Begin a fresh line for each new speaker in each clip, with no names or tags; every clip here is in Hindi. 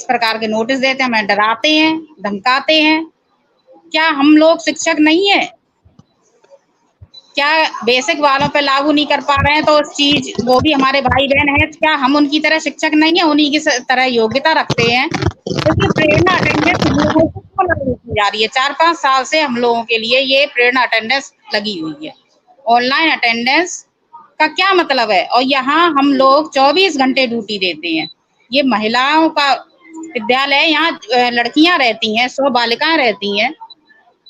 प्रकार के नोटिस देते हैं, हमें डराते हैं, धमकाते हैं। क्या हम लोग शिक्षक नहीं है? क्या बेसिक वालों पे लागू नहीं कर पा रहे हैं तो उस चीज, वो भी हमारे भाई बहन हैं, क्या हम उनकी तरह शिक्षक नहीं है, उन्हीं की तरह योग्यता रखते हैं? क्योंकि प्रेरणा अटेंडेंस हम लोगों को क्यों लागू की जा रही है? 4-5 साल से हम लोगों के लिए ये प्रेरणा अटेंडेंस लगी हुई है। ऑनलाइन अटेंडेंस का क्या मतलब है? और यहाँ हम लोग 24 घंटे ड्यूटी देते हैं। ये महिलाओं का विद्यालय, यहाँ लड़कियां रहती हैं, 100 बालिकाएं रहती हैं,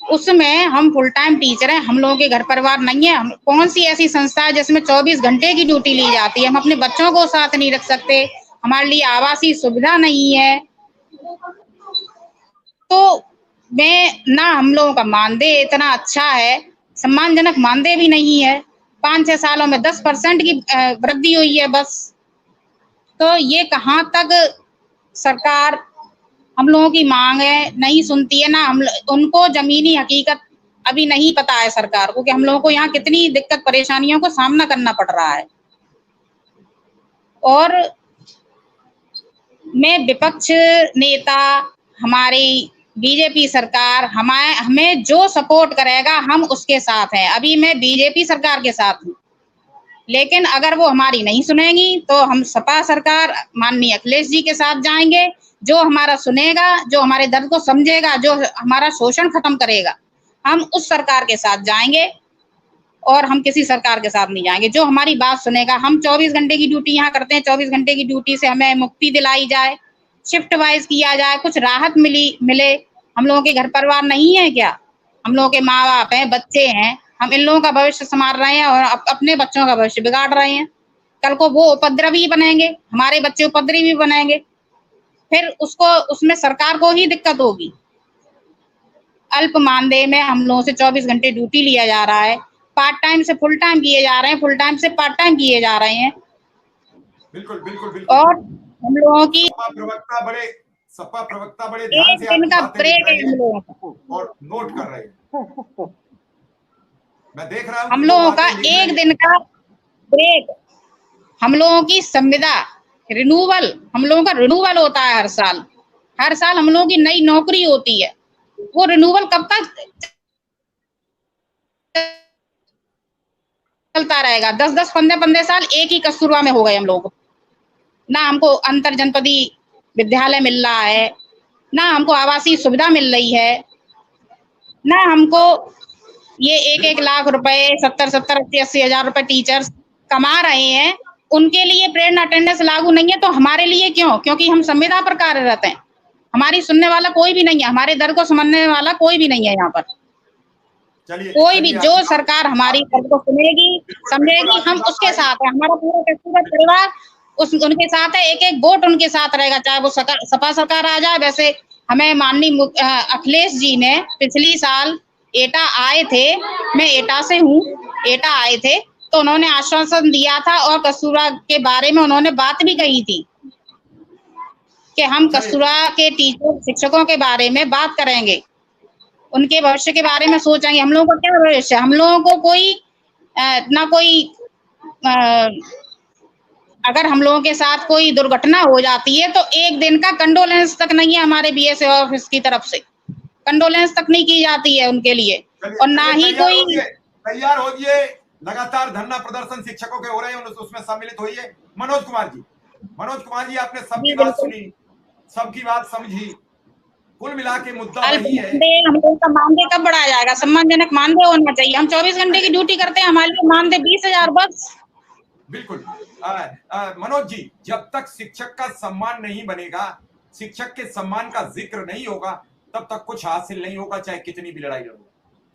उसमें हम फुल टाइम टीचर हैं। हम लोगों के घर परिवार नहीं है। हम कौन सी ऐसी संस्था है जिसमें 24 घंटे की ड्यूटी ली जाती है? हम अपने बच्चों को साथ नहीं रख सकते, हमारे लिए आवासीय सुविधा नहीं है। तो मैं ना, हम लोगों का मानदेय इतना अच्छा है, सम्मानजनक मानदेय भी नहीं है। 5-6 सालों में 10% की वृद्धि हुई है बस। तो ये कहाँ तक सरकार हम लोगों की मांग है, नहीं सुनती है ना। हम उनको जमीनी हकीकत अभी नहीं पता है सरकार को कि हम लोगों को यहाँ कितनी दिक्कत परेशानियों को सामना करना पड़ रहा है। और मैं विपक्ष नेता, हमारी बीजेपी सरकार हमें जो सपोर्ट करेगा हम उसके साथ हैं। अभी मैं बीजेपी सरकार के साथ हूँ, लेकिन अगर वो हमारी नहीं सुनेगी तो हम सपा सरकार माननीय अखिलेश जी के साथ जाएंगे। जो हमारा सुनेगा, जो हमारे दर्द को समझेगा, जो हमारा शोषण खत्म करेगा, हम उस सरकार के साथ जाएंगे और हम किसी सरकार के साथ नहीं जाएंगे। जो हमारी बात सुनेगा, हम 24 घंटे की ड्यूटी यहाँ करते हैं, 24 घंटे की ड्यूटी से हमें मुक्ति दिलाई जाए, शिफ्ट वाइज किया जाए, कुछ राहत मिले। हम लोगों के घर परिवार नहीं है क्या? हम लोगों के माँ बाप हैं, बच्चे हैं, हम इन लोगों का भविष्य संवार रहे हैं और अपने बच्चों का भविष्य बिगाड़ रहे हैं। कल को वो उपद्रवी बनेंगे, हमारे बच्चे उपद्रवी बनेंगे, फिर उसमें सरकार को ही दिक्कत होगी। अल्प मानदेय में हम लोगों से 24 घंटे ड्यूटी लिया जा रहा है, पार्ट टाइम से फुल टाइम किए जा रहे हैं, फुल टाइम से पार्ट टाइम किए जा रहे हैं।
बिल्कुल बिल्कुल बिल्कुल।
और हम लोगों की
सपा प्रवक्ता बड़े ध्यान से
दिन का ब्रेक है हम लोगों का,
और नोट कर रहे हैं। मैं देख रहा हूं
हम लोगों का एक दिन का ब्रेक। हम लोगों की संविदा रिन्यूअल, हम लोगों का रिन्यूअल होता है हर साल हम लोगों की नई नौकरी होती है। वो रिन्यूअल कब तक चलता रहेगा? 10-10, 15-15 साल एक ही कस्तूरबा में हो गए हम लोग। ना हमको अंतर जनपदी विद्यालय मिल रहा है, ना हमको आवासीय सुविधा मिल रही है, ना हमको ये 1-1 लाख रुपए, 70-70, 80-80 हजार रुपए टीचर्स कमा रहे हैं, उनके लिए प्रेरणा अटेंडेंस लागू नहीं है। तो हमारे लिए क्यों? क्योंकि हम संविदा पर कार्यरत हैं। हमारी सुनने वाला कोई भी नहीं है, हमारे दर्द को समझने वाला कोई भी नहीं है यहाँ पर। कोई भी, जो सरकार हमारी दर्द को सुनेगी, समझेगी, हम उसके साथ हैं। हमारा पूरा व्यक्तिगत परिवार उनके साथ है, एक-एक वोट उनके साथ रहेगा, चाहे वो सपा सरकार आ जाए। वैसे हमें माननीय अखिलेश जी ने पिछली साल एटा आए थे, मैं एटा से हूँ, एटा आए थे तो उन्होंने आश्वासन दिया था और कस्तूरबा के बारे में उन्होंने बात भी कही थी कि हम कस्तूरबा के टीचर शिक्षकों के बारे में बात करेंगे, उनके भविष्य के बारे में सोचेंगे। हम लोगों का क्या भविष्य? हम लोगों को कोई ना कोई अगर हम लोगों के साथ कोई दुर्घटना हो जाती है तो एक दिन का कंडोलेंस तक नहीं है हमारे बीएसए ऑफिस की तरफ से, कंडोलेंस तक नहीं की जाती है उनके लिए। और ना ही कोई
तैयार होइए, लगातार धरना प्रदर्शन शिक्षकों के हो रहे हैं, उसमें सम्मिलित होइए। मनोज कुमार जी, आपने सबकी बात सुनी, सबकी बात समझी, कुल मिला के मुद्दा वही है।
हम लोगों का मानदेय कब बढ़ाया जाएगा? सम्मानजनक मानदेय होना चाहिए। हम 24 घंटे की ड्यूटी करते हैं, हमारे लिए मानदेय 20,000 बस।
बिल्कुल। मनोज जी, जब तक शिक्षक का सम्मान नहीं बनेगा, शिक्षक के सम्मान का जिक्र नहीं होगा, तब तक कुछ हासिल नहीं होगा, चाहे कितनी भी लड़ाई लड़ो।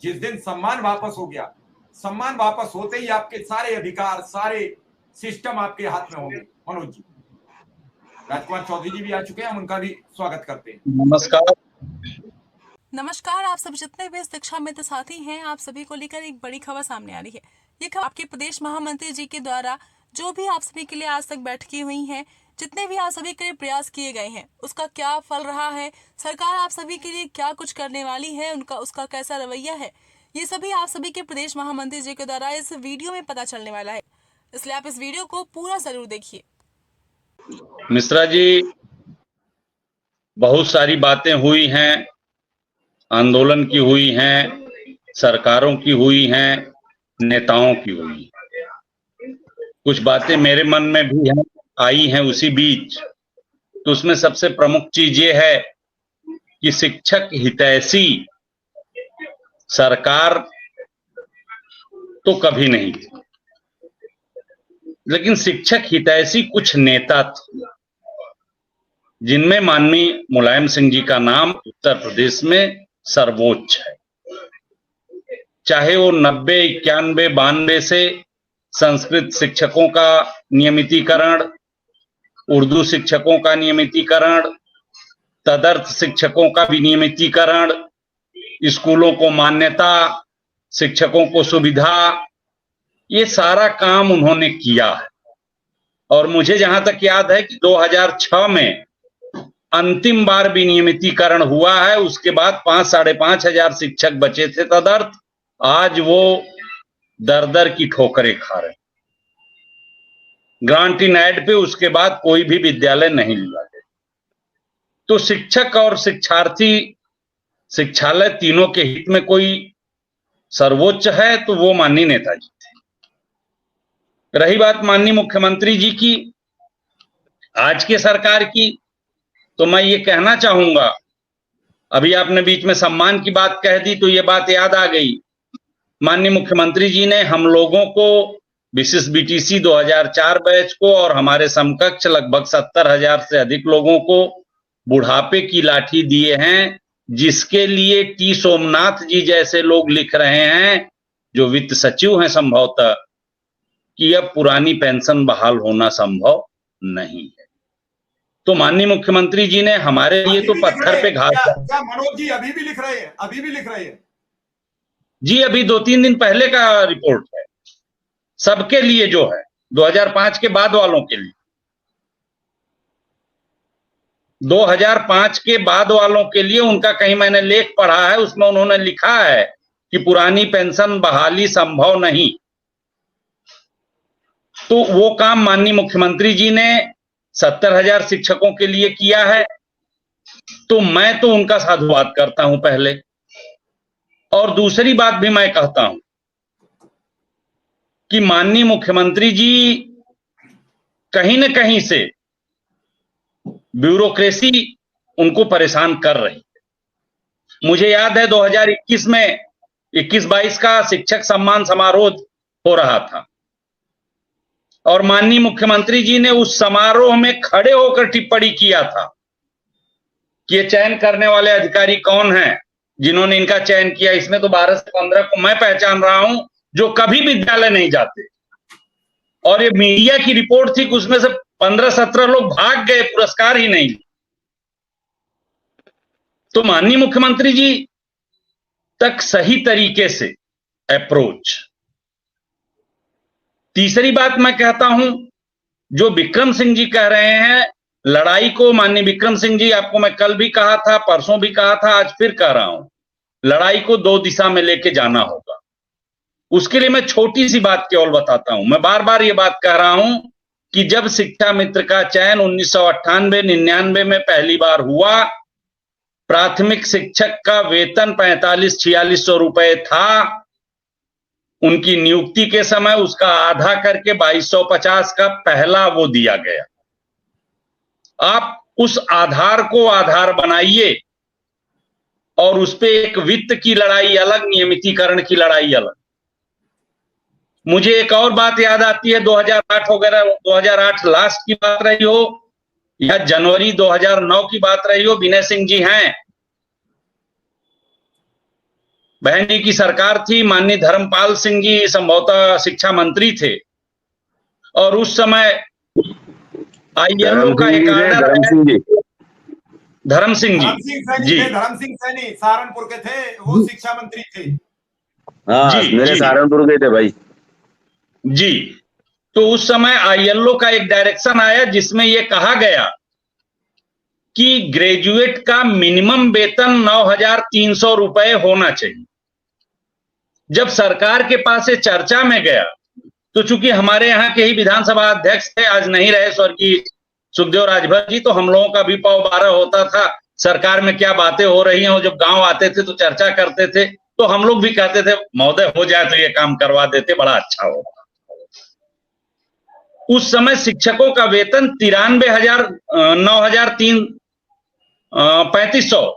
जिस दिन सम्मान वापस हो गया, सम्मान वापस होते ही आपके सारे अधिकार, सारे सिस्टम आपके हाथ में होंगे। मनोज जी, राजकुमार चौधरी जी भी आ चुके हैं, हम उनका भी स्वागत करते हैं।
नमस्कार, आप सब जितने भी शिक्षा मित्र साथी हैं, आप सभी को लेकर एक बड़ी खबर सामने आ रही है। ये खबर आपके प्रदेश महामंत्री जी के द्वारा जो भी आप सभी के लिए आज तक बैठकें हुई हैं, जितने भी आप सभी के लिए प्रयास किए गए हैं, उसका क्या फल रहा है, सरकार आप सभी के लिए क्या कुछ करने वाली है, उसका कैसा रवैया है, ये सभी आप सभी के प्रदेश महामंत्री जी के द्वारा इस वीडियो में पता चलने वाला है। इसलिए आप इस वीडियो को पूरा जरूर देखिए।
मिश्रा जी, बहुत सारी बातें हुई हैं, आंदोलन की हुई हैं, सरकारों की हुई हैं, नेताओं की हुई। कुछ बातें मेरे मन में भी हैं, आई हैं उसी बीच। तो उसमें सबसे प्रमुख चीज ये है कि शिक्षक हितैषी सरकार तो कभी नहीं थी, लेकिन शिक्षक हितैषी कुछ नेता थे, जिनमें माननीय मुलायम सिंह जी का नाम उत्तर प्रदेश में सर्वोच्च है। चाहे वो 90, 91, 92 से संस्कृत शिक्षकों का नियमितीकरण, उर्दू शिक्षकों का नियमितीकरण, तदर्थ शिक्षकों का भी नियमितीकरण, स्कूलों को मान्यता, शिक्षकों को सुविधा, ये सारा काम उन्होंने किया है। और मुझे जहां तक याद है कि 2006 में अंतिम बार विनियमितीकरण हुआ है। उसके बाद 5-5.5 हजार शिक्षक बचे थे तदर्थ। आज वो दर दर की ठोकरें खा रहे। ग्रांट इन एड पे उसके बाद कोई भी विद्यालय नहीं लिया गया। तो शिक्षक और शिक्षार्थी, शिक्षालय तीनों के हित में कोई सर्वोच्च है तो वो माननीय नेताजी थे। रही बात माननीय मुख्यमंत्री जी की, आज के सरकार की, तो मैं ये कहना चाहूंगा, अभी आपने बीच में सम्मान की बात कह दी तो ये बात याद आ गई। माननीय मुख्यमंत्री जी ने हम लोगों को, विशिष्ट बीटीसी 2004 बैच को और हमारे समकक्ष लगभग 70,000 से अधिक लोगों को बुढ़ापे की लाठी दिए हैं, जिसके लिए टी सोमनाथ जी जैसे लोग लिख रहे हैं, जो वित्त सचिव हैं संभवतः, कि अब पुरानी पेंशन बहाल होना संभव नहीं है। तो माननीय मुख्यमंत्री जी ने हमारे लिए तो पत्थर पे घास।
क्या मनोज जी अभी भी लिख रहे हैं? अभी भी लिख रहे हैं
जी? अभी 2-3 दिन पहले का रिपोर्ट है, सबके लिए जो है, 2005 के बाद वालों के लिए। 2005 के बाद वालों के लिए उनका कहीं मैंने लेख पढ़ा है, उसमें उन्होंने लिखा है कि पुरानी पेंशन बहाली संभव नहीं। तो वो काम माननीय मुख्यमंत्री जी ने 70,000 शिक्षकों के लिए किया है, तो मैं तो उनका साधुवाद करता हूं पहले। और दूसरी बात भी मैं कहता हूं कि माननीय मुख्यमंत्री जी कहीं न कहीं से ब्यूरोक्रेसी उनको परेशान कर रही है। मुझे याद है 2021 में 21-22 का शिक्षक सम्मान समारोह हो रहा था और माननीय मुख्यमंत्री जी ने उस समारोह में खड़े होकर टिप्पणी किया था कि ये चयन करने वाले अधिकारी कौन हैं, जिन्होंने इनका चयन किया। इसमें तो 12 से 15 को मैं पहचान रहा हूं जो कभी विद्यालय नहीं जाते, और ये मीडिया की रिपोर्ट थी कि उसमें से 15-17 लोग भाग गए, पुरस्कार ही नहीं। तो माननीय मुख्यमंत्री जी तक सही तरीके से अप्रोच। तीसरी बात मैं कहता हूं, जो विक्रम सिंह जी कह रहे हैं, लड़ाई को, माननीय विक्रम सिंह जी, आपको मैं कल भी कहा था, परसों भी कहा था, आज फिर कह रहा हूं, लड़ाई को 2 दिशा में लेके जाना होगा। उसके लिए मैं छोटी सी बात केवल बताता हूं। मैं बार बार ये बात कह रहा हूं कि जब शिक्षा मित्र का चयन 1998-99 में पहली बार हुआ, प्राथमिक शिक्षक का वेतन 4500-4600 रुपए था। उनकी नियुक्ति के समय उसका आधा करके 2250 का पहला वो दिया गया। आप उस आधार को आधार बनाइए और उस पे एक वित्त की लड़ाई अलग, नियमितीकरण की लड़ाई अलग। मुझे एक और बात याद आती है, 2008 वगैरह, 2008 लास्ट की बात रही हो या जनवरी 2009 की बात रही हो, विनय सिंह जी हैं, बहन जी की सरकार थी, माननीय धर्मपाल सिंह जी संभवतः शिक्षा मंत्री थे, और उस समय आईएलओ का एक आर्डर, धर्म सिंह जी,
धर्म सिंह सैनी सहारनपुर के थे, वो शिक्षा मंत्री थे।
हाँ, मेरे सहारनपुर के थे भाई
जी। तो उस समय आईएलओ का एक डायरेक्शन आया जिसमें यह कहा गया कि ग्रेजुएट का मिनिमम वेतन 9,300 रुपए होना चाहिए। जब सरकार के पास से चर्चा में गया तो चूंकि हमारे यहाँ के ही विधानसभा अध्यक्ष थे, आज नहीं रहे, स्वर्गीय सुखदेव राजभर जी, तो हम लोगों का भी पाव 12 होता था सरकार में क्या बातें हो रही हैं। वो जब गांव आते थे तो चर्चा करते थे, तो हम लोग भी कहते थे महोदय हो जाए तो ये काम करवा देते, बड़ा अच्छा हो। उस समय शिक्षकों का वेतन 93,000 9,335